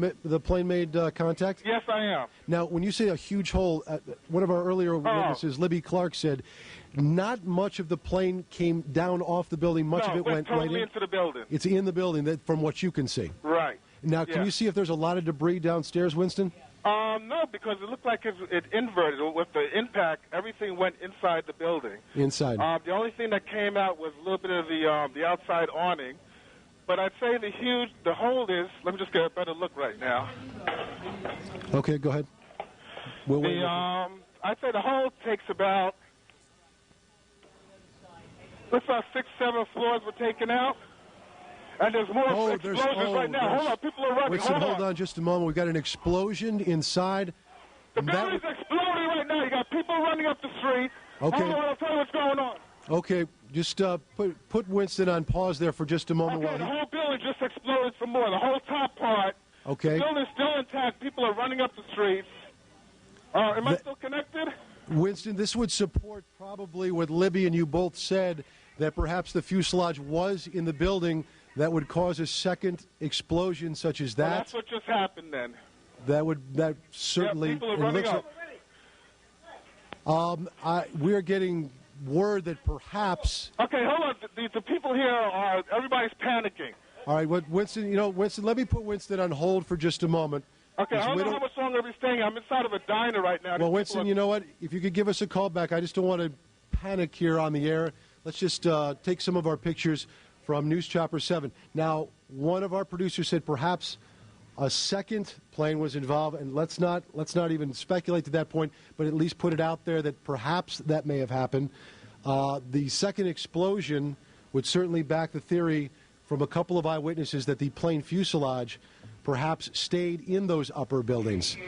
The plane made contact? Yes, I am. Now, when you say a huge hole, one of our earlier witnesses, Libby Clark, said not much of the plane came down off the building. Much of it went totally right into the building. It's in the building, from what you can see. Right. Now, can you see if there's a lot of debris downstairs, Winston? No, because it looked like it inverted. With the impact, everything went inside the building. Inside. The only thing that came out was a little bit of the outside awning. But I'd say the hole is, let me just get a better look right now. Okay, go ahead. I'd say the hole takes about, looks about 6, 7 floors were taken out. And there's more explosions right now. Hold on, people are running. Winston, hold on just a moment. We've got an explosion inside. The building's exploding right now. You got people running up the street. Okay. Hold on, I'll tell you what's going on. Okay, just put Winston on pause there for just a moment. Okay, the whole building just exploded some more. The whole top part. Okay. The building's still intact. People are running up the streets. Am I still connected? Winston, this would support probably what Libby and you both said, that perhaps the fuselage was in the building that would cause a second explosion such as that. Well, that's what just happened then. That certainly. Yeah, people are running up. We're getting word that perhaps. Okay, hold on. The people here everybody's panicking. All right, Winston, let me put Winston on hold for just a moment. Okay, I don't know how much longer we're staying. I'm inside of a diner right now. Well, Winston, you know what? If you could give us a call back, I just don't want to panic here on the air. Let's just take some of our pictures from News Chopper 7. Now, one of our producers said perhaps a second plane was involved, and let's not even speculate to that point, but at least put it out there that perhaps that may have happened. The second explosion would certainly back the theory from a couple of eyewitnesses that the plane fuselage perhaps stayed in those upper buildings.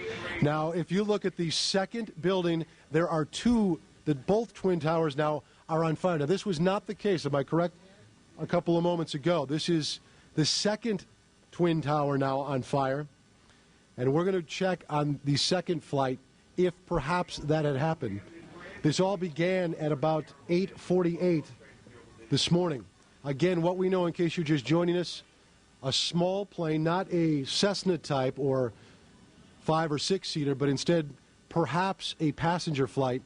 Now, if you look at the second building, there are two, that both twin towers now are on fire. Now, this was not the case, am I correct? A couple of moments ago. This is the second twin tower now on fire, and we're going to check on the second flight if perhaps that had happened. This all began at about 8:48 this morning. Again, what we know, in case you're just joining us, a small plane, not a Cessna type or 5 or 6 seater, but instead perhaps a passenger flight,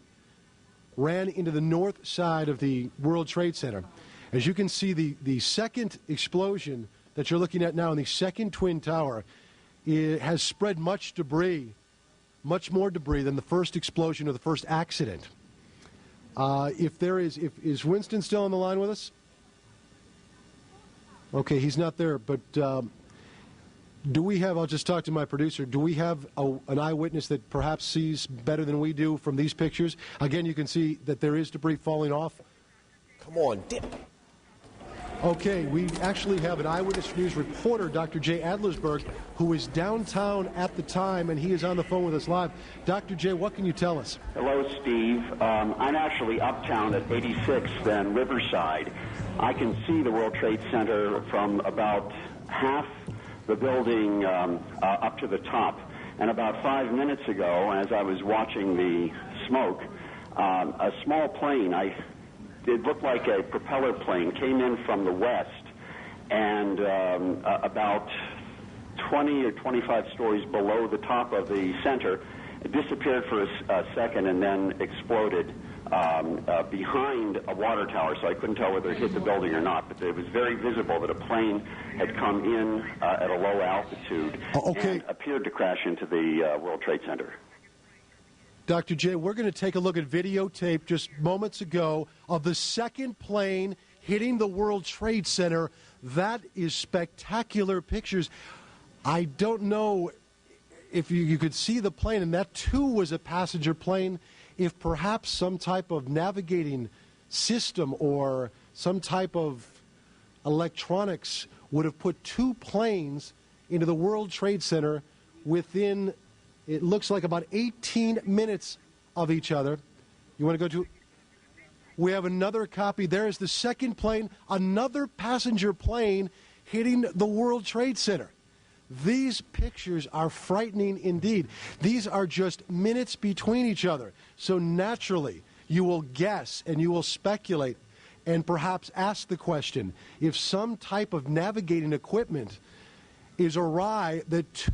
ran into the north side of the World Trade Center. As you can see, the second explosion that you're looking at now in the second twin tower, it has spread much much more debris than the first explosion or the first accident. Is Winston still on the line with us? Okay, he's not there, but do we have, I'll just talk to my producer, do we have an eyewitness that perhaps sees better than we do from these pictures? Again, you can see that there is debris falling off. Come on, dip. Okay, we actually have an Eyewitness News reporter, Dr. Jay Adlersberg, who was downtown at the time, and he is on the phone with us live. Dr. Jay, what can you tell us? Hello, Steve. I'm actually uptown at 86th and Riverside. I can see the World Trade Center from about half the building up to the top. And about 5 minutes ago, as I was watching the smoke, a small plane, it looked like a propeller plane, came in from the west, and about 20 or 25 stories below the top of the center, it disappeared for a second and then exploded behind a water tower, so I couldn't tell whether it hit the building or not, but it was very visible that a plane had come in at a low altitude and appeared to crash into the World Trade Center. Dr. J, we're going to take a look at videotape just moments ago of the second plane hitting the World Trade Center. That is spectacular pictures. I don't know if you could see the plane, and that too was a passenger plane, if perhaps some type of navigating system or some type of electronics would have put two planes into the World Trade Center within, it looks like, about 18 minutes of each other. You want to go to? We have another copy. There is the second plane, another passenger plane hitting the World Trade Center. These pictures are frightening indeed. These are just minutes between each other. So naturally, you will guess and you will speculate and perhaps ask the question, if some type of navigating equipment is awry, that two